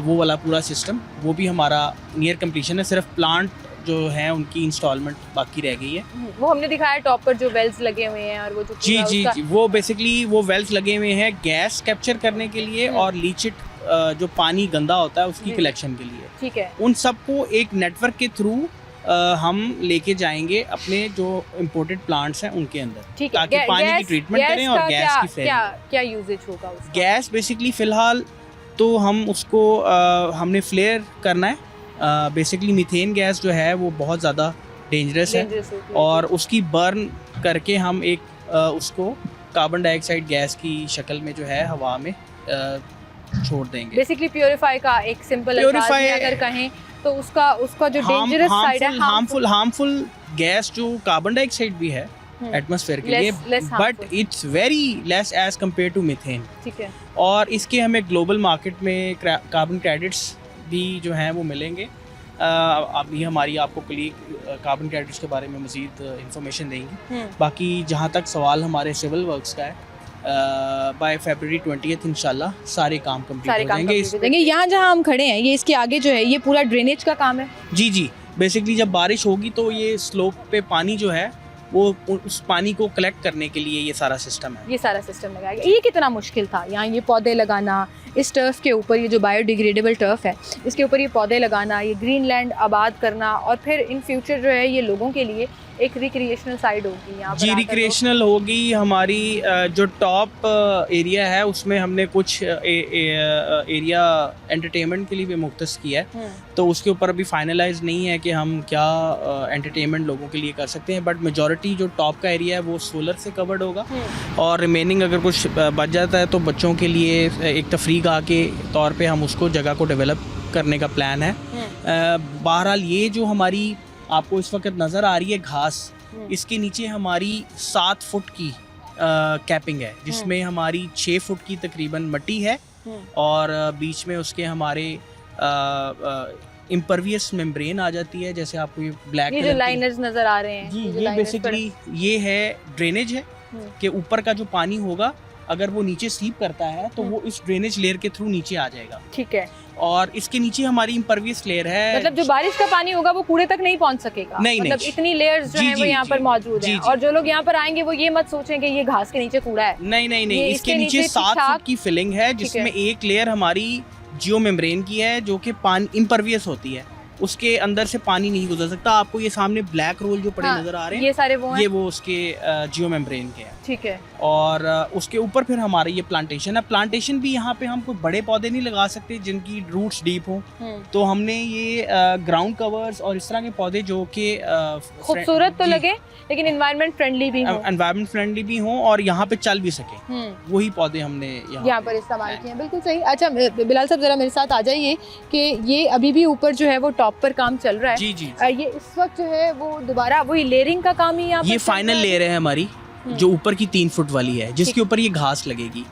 वो वाला पूरा सिस्टम वो भी हमारा नियर कंप्लीशन है। सिर्फ प्लांट जो है उनकी इंस्टॉलमेंट बाकी रह गई है। वो हमने दिखाया टॉप पर जो वेल्स लगे हुए हैं और वो जो जी, वो बेसिकली वो वेल्स लगे हुए हैं गैस कैप्चर करने के लिए और लीचिट जो पानी गंदा होता है उसकी कलेक्शन के लिए। ठीक है। उन सबको एक नेटवर्क के थ्रू हम लेके जाएंगे अपने जो इम्पोर्टेड प्लांट्स हैं उनके अंदर, ताकि पानी की ट्रीटमेंट करें और गैस की क्या यूजेज होगा उसका? गैस बेसिकली फ़िलहाल तो हम उसको हमने फ्लेयर करना है। बेसिकली मीथेन गैस जो है वो बहुत ज़्यादा डेंजरस है और उसकी बर्न करके हम एक उसको कार्बन डाइऑक्साइड गैस की शक्ल में जो है हवा में छोड़ देंगे। बेसिकली प्योरीफाई का एक सिंपल अगर कहें तो उसका जो डेंजरस साइड है, हार्मफुल गैस जो कार्बन डाइऑक्साइड भी है एटमॉस्फेयर के लिए, but it's very less as compare to methane. ठीक है। और इसके हमें ग्लोबल मार्केट में कार्बन क्रेडिट्स भी जो हैं वो मिलेंगे। अभी हमारी आपको कलीग कार्बन क्रेडिट्स के बारे में मज़ीद इंफॉर्मेशन देंगी। बाकी जहाँ तक सवाल हमारे सिविल वर्क्स का है, बाय फरवरी 20th इंशाल्लाह सारे काम कंप्लीट हो जाएंगे। यहाँ जहाँ हम खड़े हैं, ये इसके आगे जो है ये पूरा ड्रेनेज का काम है। जी, बेसिकली जब बारिश होगी तो ये स्लोप पे पानी जो है वो उस पानी को कलेक्ट करने के लिए ये सारा सिस्टम है। ये सारा सिस्टम लगाया गया। ये कितना मुश्किल था यहाँ ये पौधे लगाना, इस टर्फ के ऊपर, ये जो बायोडिग्रेडेबल टर्फ है इसके ऊपर ये पौधे लगाना, ये ग्रीन लैंड आबाद करना, और फिर इन फ्यूचर जो है ये लोगों के लिए एक रिक्रिएशनल साइड होगी यहाँ पर। जी, रिक्रिएशनल होगी। हमारी जो टॉप एरिया है उसमें हमने कुछ एरिया एंटरटेनमेंट के लिए भी मुख्तस किया है, तो उसके ऊपर अभी फाइनलाइज नहीं है कि हम क्या एंटरटेनमेंट लोगों के लिए कर सकते हैं, बट मेजॉरिटी जो टॉप का एरिया है वो सोलर से कवर्ड होगा और रिमेनिंग अगर कुछ बच जाता है तो बच्चों के लिए एक तफरीगाह के तौर पे हम उसको जगह को डेवलप करने का प्लान है। बहरहाल ये जो हमारी आपको इस वक्त नज़र आ रही है घास, इसके नीचे हमारी 7 फुट की कैपिंग है, जिसमें हमारी 6 फुट की तकरीबन मट्टी है और बीच में उसके हमारे इम्परवियस मेम्ब्रेन आ जाती है, जैसे आपको ये ब्लैक ये जो लाइनर्स नजर आ रहे हैं जी, जो ये liners बेसिकली ये है ड्रेनेज है कि ऊपर का जो पानी होगा अगर वो नीचे सीप करता है तो वो इस ड्रेनेज लेयर के थ्रू नीचे आ जाएगा। ठीक है, और इसके नीचे हमारी इम्परवियस लेयर है, मतलब जो बारिश का पानी होगा वो कूड़े तक नहीं पहुंच सकेगा। नहीं, मतलब नहीं। इतनी लेयर्स जो जी, हैं वो जी, यहाँ जी। पर मौजूद जी, हैं। जी। और जो लोग यहाँ पर आएंगे वो ये मत सोचें कि ये घास के नीचे कूड़ा है। नहीं नहीं ये नहीं, इसके इसके नीचे नीचे 7 ठीक-ठाक- फुट की फिलिंग है जिसमें एक लेयर हमारी जियो मेम्ब्रेन की है जो कि पानी इम्परवियस होती है, उसके अंदर से पानी नहीं गुजर सकता। आपको ये सामने ब्लैक रोल जो पड़े हाँ, नजर आ रहे हैं ये सारे वो हैं। ये वो उसके जियो मेम्ब्रेन के हैं। ठीक है, और उसके ऊपर फिर हमारा ये प्लांटेशन है। प्लांटेशन भी यहाँ पे हम कोई बड़े पौधे नहीं लगा सकते जिनकी रूट्स डीप हो, तो हमने ये ग्राउंड कवर्स और इस तरह के पौधे जो कि खूबसूरत तो लगे लेकिन एनवायरनमेंट फ्रेंडली भी हो, एनवायरमेंट फ्रेंडली भी हों और यहाँ पे चल भी सके, वही पौधे हमने यहाँ पर इस्तेमाल किए हैं। बिल्कुल सही। अच्छा बिलाल साहब जरा मेरे साथ आ जाइए कि ये अभी भी ऊपर जो है वो टॉप पर काम चल रहा है। जी जी, ये इस वक्त जो है वो दोबारा वही लेयरिंग का काम ही यहाँ पर ये चल रहा फाइनल लेयर है हमारी जो ऊपर की 3 फुट वाली है जिसके ऊपर ये घास लगेगी।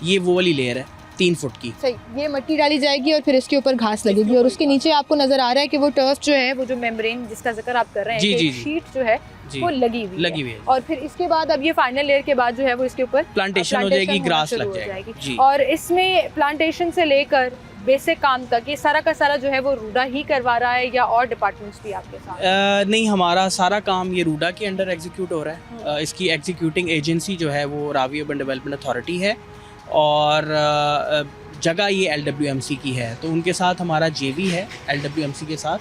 ये वो वाली लेयर है 3 फुट की। सही, ये मिट्टी डाली जाएगी और फिर इसके ऊपर घास लगेगी और उसके नीचे आपको नजर आ रहा है कि वो टर्फ जो है वो जो मेम्ब्रेन जिसका जिक्र आप कर रहे हैं जी, कि जी, एक जी। शीट जो है जी, वो लगी हुई है। और फिर इसके बाद अब ये फाइनल लेयर के बाद जो है वो इसके ऊपर प्लांटेशन हो जाएगी, होना ग्रास शुरू लग हो जाएगी जी। और इसमें प्लांटेशन से लेकर बेसिक काम तक ये सारा का सारा जो है वो रूडा ही करवा रहा है या और डिपार्टमेंट्स भी आपके साथ? नहीं, हमारा सारा काम ये रूडा के अंडर एग्जीक्यूट हो रहा है। इसकी एग्जीक्यूटिंग एजेंसी जो है वो रावी अर्बन डेवलपमेंट अथॉरिटी है और जगह ये LWMC की है, तो उनके साथ हमारा JV है LWMC के साथ।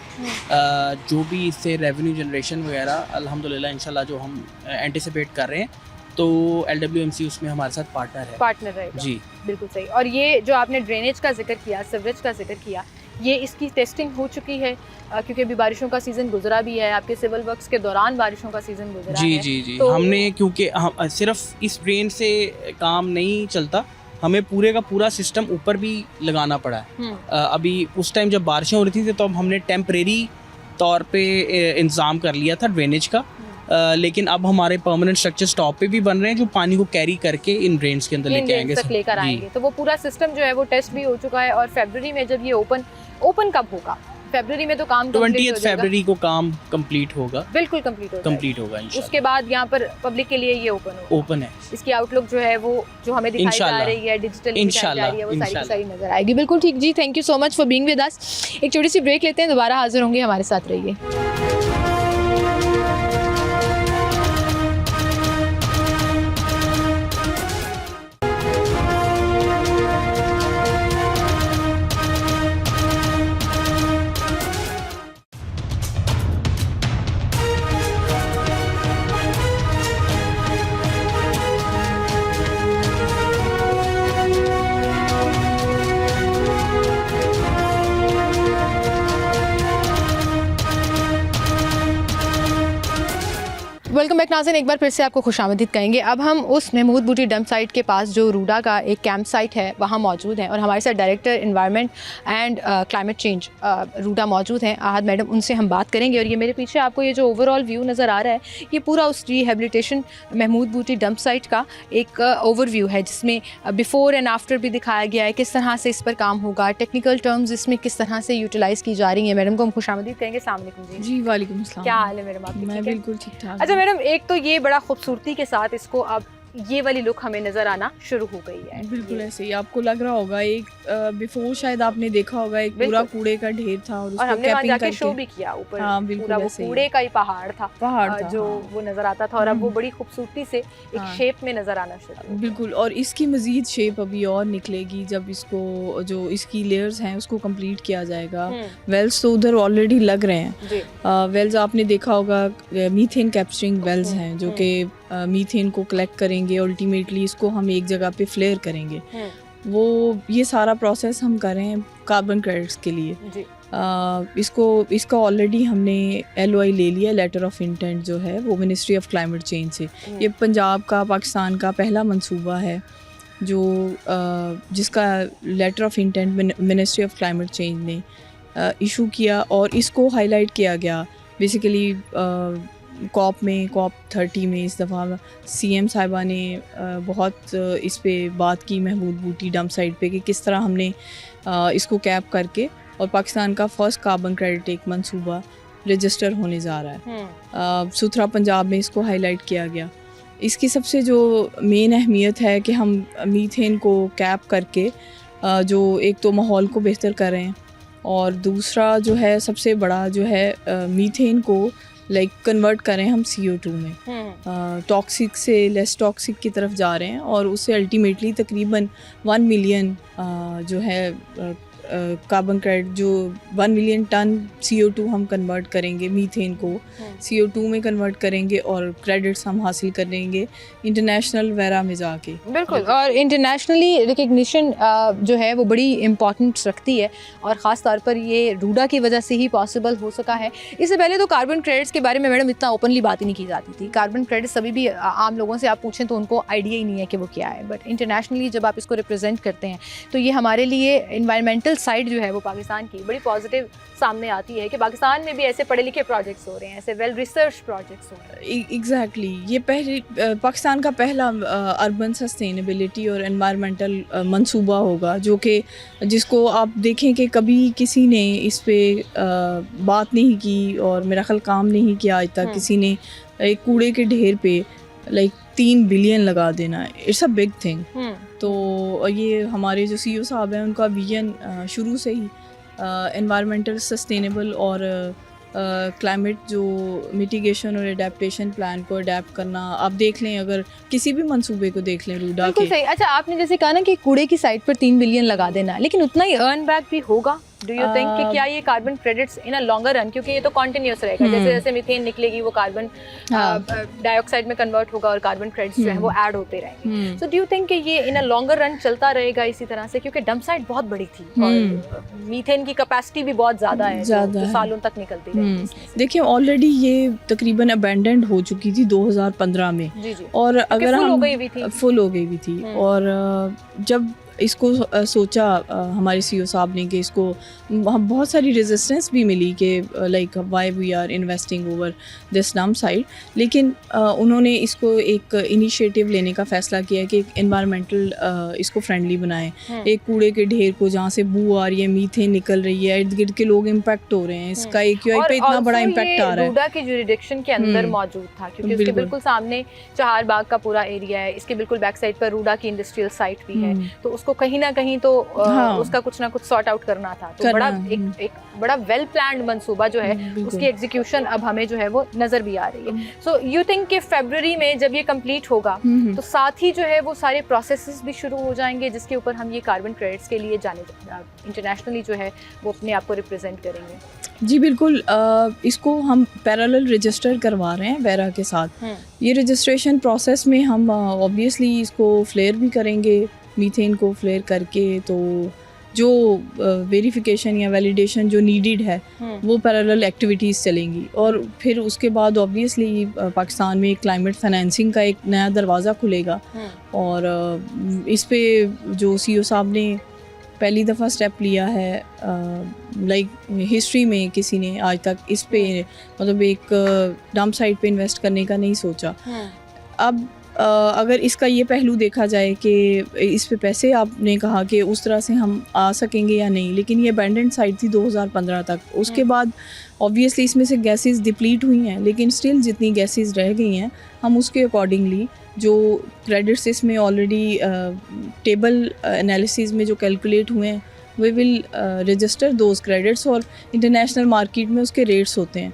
जो भी इससे रेवेन्यू जनरेशन वगैरह अल्हम्दुलिल्लाह इंशाल्लाह जो हम एंटिसिपेट कर रहे हैं तो LWMC उसमें हमारे साथ पार्टनर रहेगा जी। बिल्कुल सही। और ये जो आपने ड्रेनेज का जिक्र किया, सीवरेज का जिक्र किया, ये इसकी टेस्टिंग हो चुकी है क्योंकि अभी बारिशों का सीज़न गुजरा भी है, आपके सिविल वर्क्स के दौरान बारिशों का सीज़न गुजरा जी है। जी जी, तो हमने क्योंकि हम सिर्फ इस ड्रेन से काम नहीं चलता, हमें पूरे का पूरा सिस्टम ऊपर भी लगाना पड़ा है। अभी उस टाइम जब बारिशें हो रही थी तो हमने टेम्परेरी तौर पे इंतज़ाम कर लिया था ड्रेनेज का, लेकिन अब हमारे परमानेंट स्ट्रक्चर स्टॉप पे भी बन रहे हैं जो पानी को कैरी करके इन ड्रेन्स के अंदर लेके आएंगे, लेकर आएंगे। तो वो पूरा सिस्टम जो है वो टेस्ट भी हो चुका है और फरवरी में जब ये ओपन कब होगा? फरवरी में तो काम 20 फरवरी को काम कंप्लीट होगा, बिल्कुल कंप्लीट होगा इंशाल्लाह। उसके बाद यहाँ पर पब्लिक के लिए ये ओपन है। इसकी आउटलुक जो है वो जो हमें दिखाई जा रही है, डिजिटली दिखाई जा रही है, वो सारी सारी नजर आएगी। बिल्कुल ठीक जी, thank you so much for being with us. एक छोटी सी ब्रेक लेते हैं, दोबारा हाजिर होंगे, हमारे साथ रहिए। वेलकम बैक नाज़रीन, एक बार फिर से आपको खुशामदीद कहेंगे। अब हम उस महमूद बूटी डंप साइट के पास जो रूडा का एक कैंप साइट है वहाँ मौजूद हैं और हमारे साथ director environment and climate change RUDA मौजूद हैं, आहद मैडम, उनसे हम बात करेंगे। और ये मेरे पीछे आपको ये जो ओवरऑल व्यू नज़र आ रहा है ये पूरा उस रिहेबिलिटेशन महमूद बूटी डंप साइट का एक ओवरव्यू है जिसमें बिफोर एंड आफ्टर भी दिखाया गया है, किस तरह से इस पर काम होगा, टेक्निकल टर्म्स इसमें किस तरह से यूटिलाइज़ की जा रही हैं। मैडम को हम खुशामदीद कहेंगे। अस्सलाम वालेकुम जी। वालेकुम अस्सलाम। क्या हाल है मैडम आपकी? मैं बिल्कुल ठीक ठाक। अच्छा मैडम, एक तो ये बड़ा खूबसूरती के साथ इसको अब ये वाली लुक हमें नजर आना शुरू हो गई है। बिल्कुल ऐसे ही आपको लग रहा होगा। एक बिफोर शायद आपने देखा होगा एक पूरा कूड़े का ढेर था और उसको हमने वहाँ जाके करके शो भी किया ऊपर। हाँ, पूरा वो कूड़े का ही पहाड़ था जो वो नजर आता था और अब वो बड़ी खूबसूरती से एक शेप में नजर आना शुरू। बिल्कुल, और इसकी मजीद शेप अभी और निकलेगी जब इसको जो इसकी लेयर्स हैं उसको कंप्लीट किया जाएगा। वेल्स तो उधर ऑलरेडी लग रहे हैं। वेल्स आपने देखा होगा मीथेन कैप्चरिंग वेल्स हैं जो कि मीथेन को कलेक्ट करेंगे, अल्टीमेटली इसको हम एक जगह पे फ्लेयर करेंगे। वो ये सारा प्रोसेस हम कर रहे हैं कार्बन क्रेडिट्स के लिए। इसका ऑलरेडी हमने LOI ले लिया, लेटर ऑफ इंटेंट जो है वो मिनिस्ट्री ऑफ क्लाइमेट चेंज से। ये पंजाब का, पाकिस्तान का पहला मंसूबा है जो जिसका letter of intent ministry of climate change ने इशू किया और इसको हाईलाइट किया गया बेसिकली COP 30 में इस दफ़ा CM साहिबा ने बहुत इस पे बात की महमूद बूटी डंप साइट पे कि किस तरह हमने इसको कैप करके और पाकिस्तान का फ़र्स्ट कार्बन क्रेडिट एक मंसूबा रजिस्टर होने जा रहा है। सुथरा पंजाब में इसको हाईलाइट किया गया। इसकी सबसे जो मेन अहमियत है कि हम मीथेन को कैप करके जो एक तो माहौल को बेहतर कर रहे हैं और दूसरा जो है सबसे बड़ा जो है मीथेन को कन्वर्ट करें हम CO2 में, टॉक्सिक से लेस टॉक्सिक की तरफ जा रहे हैं और उससे अल्टीमेटली तकरीबन 1 मिलियन जो है कार्बन क्रेडिट जो 1 मिलियन टन CO2 हम कन्वर्ट करेंगे, मीथेन को CO2 में कन्वर्ट करेंगे और क्रेडिट्स हम हासिल करेंगे इंटरनेशनल वेरा में जाके। बिल्कुल, और इंटरनेशनली रिकग्निशन जो है वो बड़ी इम्पॉर्टेंस रखती है और ख़ास तौर पर ये रूडा की वजह से ही पॉसिबल हो सका है। इससे पहले तो कार्बन क्रेडिट्स के बारे में मैडम इतना ओपनली बात ही नहीं की जाती थी। कार्बन क्रेडिट्स अभी भी आम लोगों से आप पूछें तो उनको आइडिया ही नहीं है कि वो क्या है, बट इंटरनेशनली जब आप इसको रिप्रेजेंट करते हैं तो ये हमारे लिए इन्वायरमेंटल साइड जो है वो पाकिस्तान की बड़ी पॉजिटिव सामने आती है कि पाकिस्तान में भी ऐसे पढ़े लिखे प्रोजेक्ट्स हो रहे हैं, ऐसे वेल रिसर्च प्रोजेक्ट्स हो रहे हैं। एग्जैक्टली ये पहले पाकिस्तान का पहला अर्बन सस्टेनेबिलिटी और एनवायरमेंटल मंसूबा होगा जो कि जिसको आप देखें कि कभी किसी ने इस पे बात नहीं की और मेरा ख्याल काम नहीं किया आज तक किसी ने। एक कूड़े के ढेर पे 3 बिलियन लगा देना, इट्स अ बिग थिंग। तो ये हमारे जो CEO साहब हैं उनका विजन शुरू से ही एनवायरमेंटल सस्टेनेबल और क्लाइमेट जो मिटिगेशन और एडेप्टेशन प्लान को अडेप्ट करना। आप देख लें, अगर किसी भी मंसूबे को देख लें रूडा के। सही। अच्छा, आपने जैसे कहा ना कि कूड़े की साइड पर 3 बिलियन लगा देना, लेकिन उतना ही अर्न बैक भी होगा? डू यू थिंक कि क्या ये carbon credits in a longer run, क्योंकि ये तो कॉन्टिन्यूस रहेगा, जैसे जैसे मीथेन निकलेगी वो कार्बन डाइऑक्साइड में कन्वर्ट होगा और कार्बन क्रेडिट्स जो है वो ऐड होते रहेंगे। सो डू यू थिंक कि ये इन अ लॉन्गर रन चलता रहेगा इसी तरह से, क्योंकि डंप साइट बहुत बड़ी थी और मीथेन की कैपेसिटी भी बहुत ज़्यादा है जो सालों तक निकलती रहेगी। देखिए ऑलरेडी ये तकरीबन अबैंडन्ड हो चुकी थी 2015 में। जी। और अगर हम फुल हो गई भी थी और जब इसको सोचा हमारे CEO साहब ने कि इसको हम बहुत सारी रेजिस्टेंस भी मिली कि why we are investing over this dump site, लेकिन उन्होंने इसको एक इनिशिएटिव लेने का फ़ैसला किया कि एक एनवायरमेंटल इसको फ्रेंडली बनाएं। एक कूड़े के ढेर को जहाँ से बू आ रही है, मीथेन निकल रही है, इर्द गिर्द के लोग इम्पैक्ट हो रहे हैं, इसका AQI पे इतना बड़ा इम्पैक्ट आ रहा है। रूडा के जुरिडिक्शन के अंदर मौजूद था क्योंकि उसके बिल्कुल सामने चहार बाग का पूरा एरिया है, इसके बिल्कुल बैक साइड पर रूडा की इंडस्ट्रियल साइट भी है, तो उसको कहीं ना कहीं तो उसका कुछ ना कुछ सॉर्ट आउट करना था। तो बड़ा एक बड़ा वेल प्लान्ड मंसूबा जो है उसकी एग्जीक्यूशन अब हमें जो है वो नजर भी आ रही है। सो यू थिंक कि फरवरी में जब ये कंप्लीट होगा तो साथ ही जो है वो सारे प्रोसेसेस भी शुरू हो जाएंगे जिसके ऊपर हम ये कार्बन क्रेडिट्स के लिए जाने इंटरनेशनली जो है वो अपने आप को रिप्रेजेंट करेंगे? जी बिल्कुल, इसको हम पैरेलल रजिस्टर करवा रहे हैं वेरा के साथ। ये रजिस्ट्रेशन प्रोसेस में हम ऑब्वियसली इसको फ्लेयर भी करेंगे, मीथेन को फ्लेयर करके, तो जो वेरिफिकेशन या वैलिडेशन जो नीडेड है वो पैरेलल एक्टिविटीज़ चलेंगी। और फिर उसके बाद ऑब्वियसली पाकिस्तान में क्लाइमेट फाइनेंसिंग का एक नया दरवाज़ा खुलेगा और इस पे जो CEO साहब ने पहली दफ़ा स्टेप लिया है हिस्ट्री में किसी ने आज तक इस पे मतलब एक डंप साइट पे इन्वेस्ट करने का नहीं सोचा। अब अगर इसका ये पहलू देखा जाए कि इस पे पैसे आपने कहा कि उस तरह से हम आ सकेंगे या नहीं, लेकिन ये अबैंडन्ड साइट थी 2015 तक। उसके बाद ऑब्वियसली इसमें से गैसेस डिप्लीट हुई हैं, लेकिन स्टिल जितनी गैसेस रह गई हैं हम उसके अकॉर्डिंगली जो क्रेडिट्स इसमें ऑलरेडी टेबल एनालिसिस में जो कैलकुलेट हुए हैं we will register those credits. और इंटरनेशनल मार्केट में उसके रेट्स होते हैं,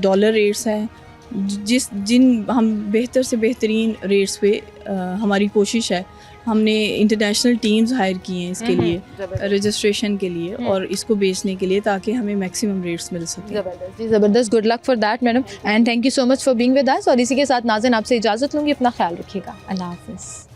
डॉलर रेट्स हैं, जिन हम बेहतर से बेहतरीन रेट्स पे हमारी कोशिश है। हमने इंटरनेशनल टीम्स हायर की हैं इसके लिए, रजिस्ट्रेशन के लिए और इसको बेचने के लिए, ताकि हमें मैक्सिमम रेट्स मिल सके। ज़बरदस्त जी, ज़बरदस्त। Good luck for that madam, and thank you so much for being with us. और इसी के साथ नाज़रीन आपसे इजाज़त लूँगी, अपना ख्याल रखिएगा। अल्लाह हाफ़िज़।